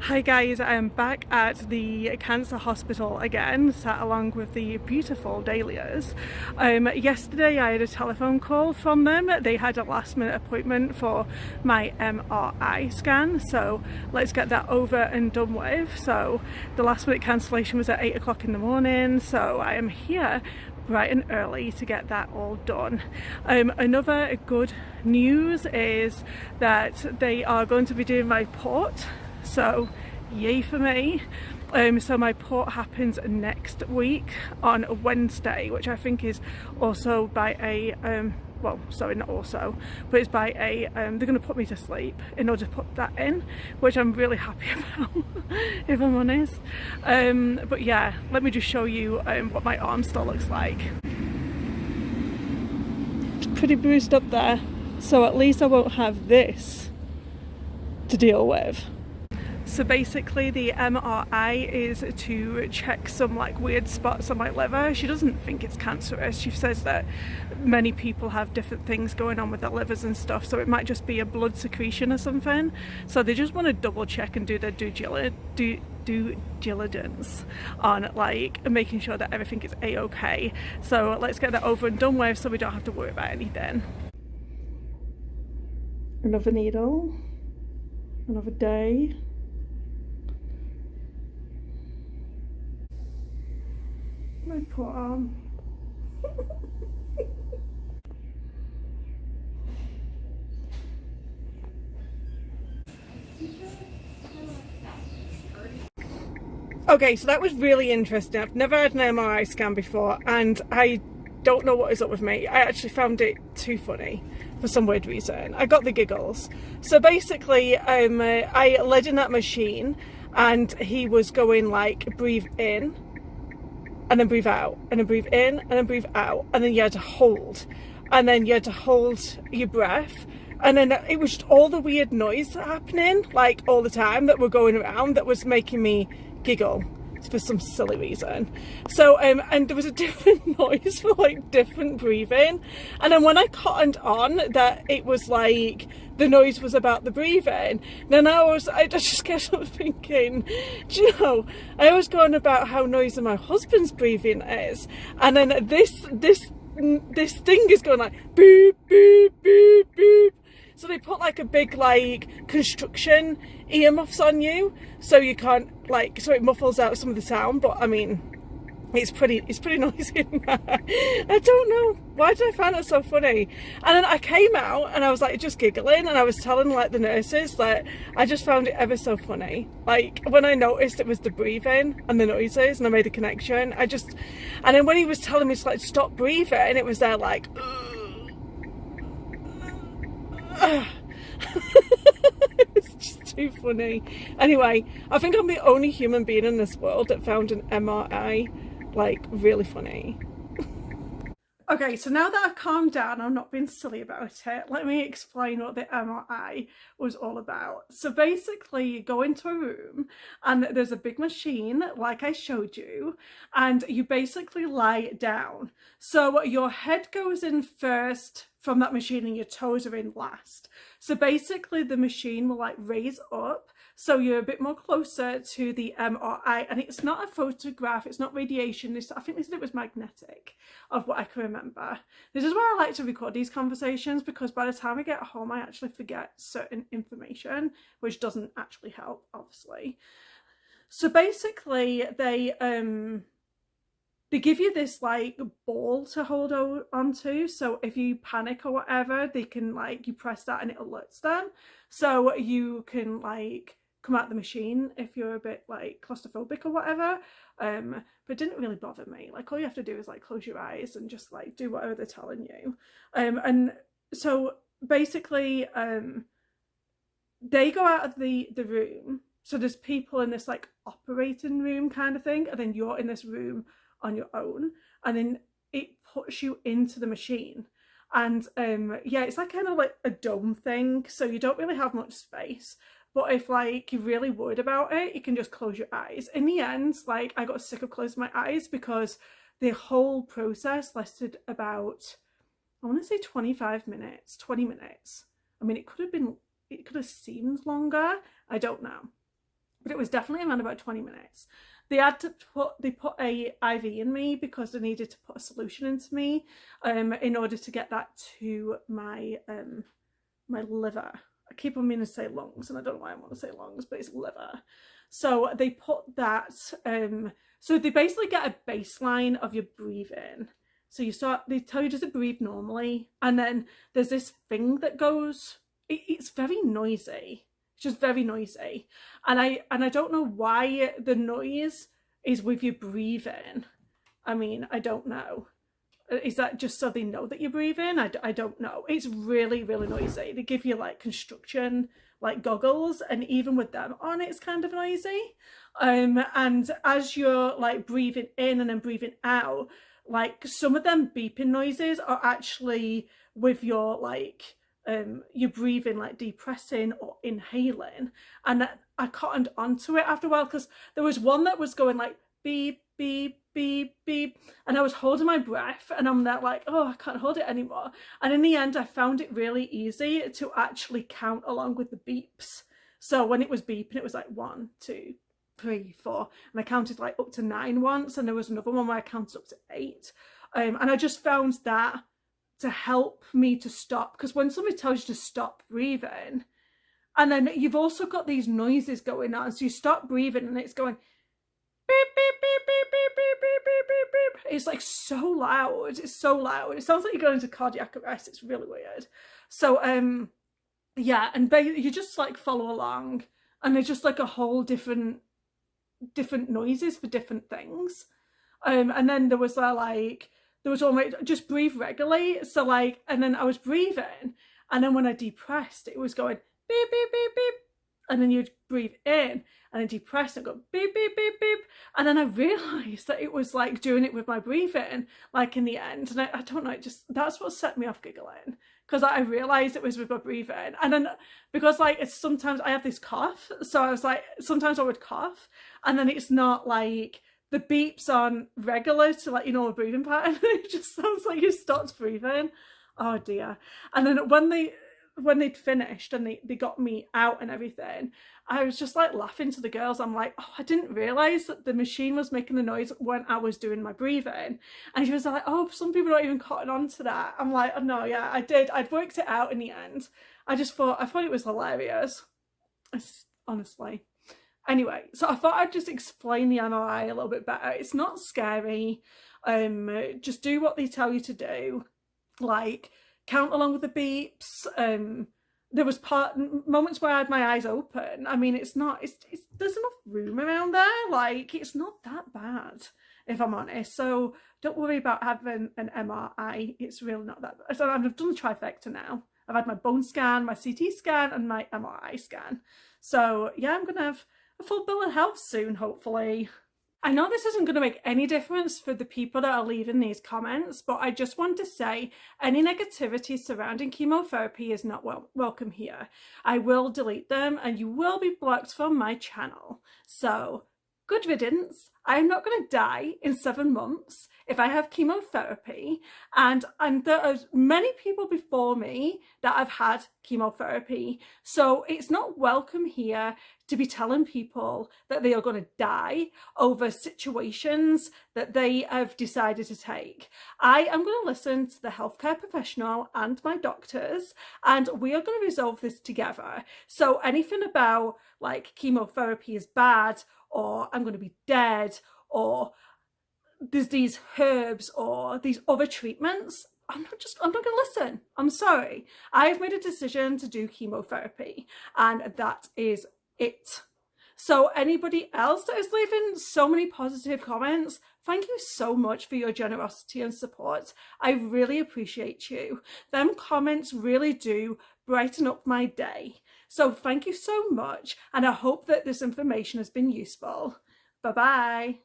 Hi guys, I am back at the cancer hospital again, sat along with the beautiful Dahlias. Yesterday I had a telephone call from them. They had a last minute appointment for my MRI scan, so let's get that over and done with. So the last minute cancellation was at 8 o'clock in the morning, so I am here bright and early to get that all done. Another good news is that they are going to be doing my port, so yay for me. So my port happens next week on Wednesday, which I think is also by a well, sorry, not also, but it's by a they're going to put me to sleep in order to put that in, which I'm really happy about if I'm honest. But yeah, let me just show you what my arm still looks like. It's pretty bruised up there, so at least I won't have this to deal with. So basically the MRI is to check some like weird spots on my liver. She doesn't think it's cancerous. She says that many people have different things going on with their livers and stuff, so it might just be a blood secretion or something. So they just want to double check and do their due diligence on like making sure that everything is a-okay. So let's get that over and done with so we don't have to worry about anything. Another needle, another day. My poor arm. Okay, so that was really interesting. I've never had an MRI scan before and I don't know what is up with me. I actually found it too funny for some weird reason. I got the giggles. So basically I led in that machine and he was going like breathe in and then breathe out, and then breathe in, and then breathe out, and then you had to hold, and then you had to hold your breath, and then it was just all the weird noise happening, like all the time that were going around that was making me giggle for some silly reason. So and there was a different noise for like different breathing, and then when I cottoned on that it was like the noise was about the breathing, then I just kept on thinking, do you know, I was going about how noisy my husband's breathing is, and then this thing is going like boop boop boop boop. So they put like a big like construction earmuffs on you so you can't like, so it muffles out some of the sound, but I mean it's pretty noisy in there. I don't know, why did I find it so funny? And then I came out and I was like just giggling, and I was telling like the nurses that I just found it ever so funny, like when I noticed it was the breathing and the noises and I made a connection. And then when he was telling me to like stop breathing, and it was there like it's just too funny. Anyway, I think I'm the only human being in this world that found an MRI like really funny. Okay, so now that I've calmed down, I'm not being silly about it, let me explain what the MRI was all about. So basically you go into a room and there's a big machine like I showed you, and you basically lie down. So your head goes in first from that machine and your toes are in last. So basically the machine will like raise up so you're a bit more closer to the MRI, and it's not a photograph, it's not radiation, I think they said it was magnetic, of what I can remember. This is why I like to record these conversations, because by the time I get home I actually forget certain information, which doesn't actually help, obviously. So basically they give you this like ball to hold onto, so if you panic or whatever, they can like, you press that and it alerts them, so you can like come out the machine if you're a bit like claustrophobic or whatever. But it didn't really bother me. Like all you have to do is like close your eyes and just like do whatever they're telling you. And so basically they go out of the room, so there's people in this like operating room kind of thing, and then you're in this room on your own, and then it puts you into the machine. And yeah, it's like kind of like a dome thing, so you don't really have much space, but if like you're really worried about it, you can just close your eyes. In the end, like I got sick of closing my eyes because the whole process lasted about, I want to say 25 minutes, 20 minutes. I mean, it could have seemed longer, I don't know. but it was definitely around about 20 minutes. They put a IV in me because they needed to put a solution into me in order to get that to my my liver. I keep on meaning to say lungs, and I don't know why I want to say lungs, but it's liver. So they put that, so they basically get a baseline of your breathing. So they tell you just to breathe normally, and then there's this thing that goes, it's very noisy. It's just very noisy. And I don't know why the noise is with your breathing. I mean, I don't know. Is that just so they know that you're breathing? I don't know. It's really, really noisy. They give you like construction like goggles, and even with them on, it's kind of noisy. And as you're like breathing in and then breathing out, like some of them beeping noises are actually with your like you're breathing like depressing or inhaling. And I cottoned onto it after a while, because there was one that was going like beep, beep, beep, beep, and I was holding my breath, and I'm there like, oh, I can't hold it anymore. And in the end, I found it really easy to actually count along with the beeps. So when it was beeping, it was like 1, 2, 3, 4, and I counted like up to 9 once, and there was another one where I counted up to 8. And I just found that to help me to stop, because when somebody tells you to stop breathing, and then you've also got these noises going on, so you stop breathing and it's going beep, beep, beep, beep, beep, beep, beep, beep, beep, beep. It's like so loud. It's so loud. It sounds like you're going into cardiac arrest. It's really weird. So yeah, and you just like follow along, and they're just like a whole different noises for different things. And then there was one where just breathe regularly. So like, and then I was breathing, and then when I depressed, it was going beep, beep, beep, beep. And then you'd breathe in and then depress and go beep, beep, beep, beep. And then I realised that it was like doing it with my breathing, like in the end. And I don't know, that's what set me off giggling, because I realised it was with my breathing. And then because like it's sometimes I have this cough, so I was like, sometimes I would cough, and then it's not like the beeps on regular to let you know a breathing pattern. It just sounds like you stopped breathing. Oh dear. And then when they'd finished and they got me out and everything, I was just like laughing to the girls. I'm like, oh, I didn't realise that the machine was making the noise when I was doing my breathing. And she was like, oh, some people don't even cotton on to that. I'm like, oh no, yeah, I did. I'd worked it out in the end. I thought it was hilarious. Honestly. Anyway, so I thought I'd just explain the MRI a little bit better. It's not scary. Just do what they tell you to do. Like, count along with the beeps. There was moments where I had my eyes open. I mean, there's enough room around there. Like, it's not that bad, if I'm honest. So don't worry about having an MRI. It's really not that bad. So I've done the trifecta now. I've had my bone scan, my CT scan, and my MRI scan. So yeah, I'm going to have a full bill of health soon, hopefully. I know this isn't going to make any difference for the people that are leaving these comments, but I just want to say any negativity surrounding chemotherapy is not welcome here. I will delete them, and you will be blocked from my channel. So, good riddance. I am not going to die in 7 months if I have chemotherapy, and there are many people before me that have had chemotherapy, so it's not welcome here to be telling people that they are going to die over situations that they have decided to take. I am going to listen to the healthcare professional and my doctors, and we are going to resolve this together. So anything about like chemotherapy is bad, or I'm going to be dead, or there's these herbs or these other treatments, I'm not going to listen. I'm sorry. I've made a decision to do chemotherapy, and that is it. So anybody else that is leaving so many positive comments, thank you so much for your generosity and support. I really appreciate you. Them comments really do brighten up my day. So thank you so much, and I hope that this information has been useful. Bye-bye.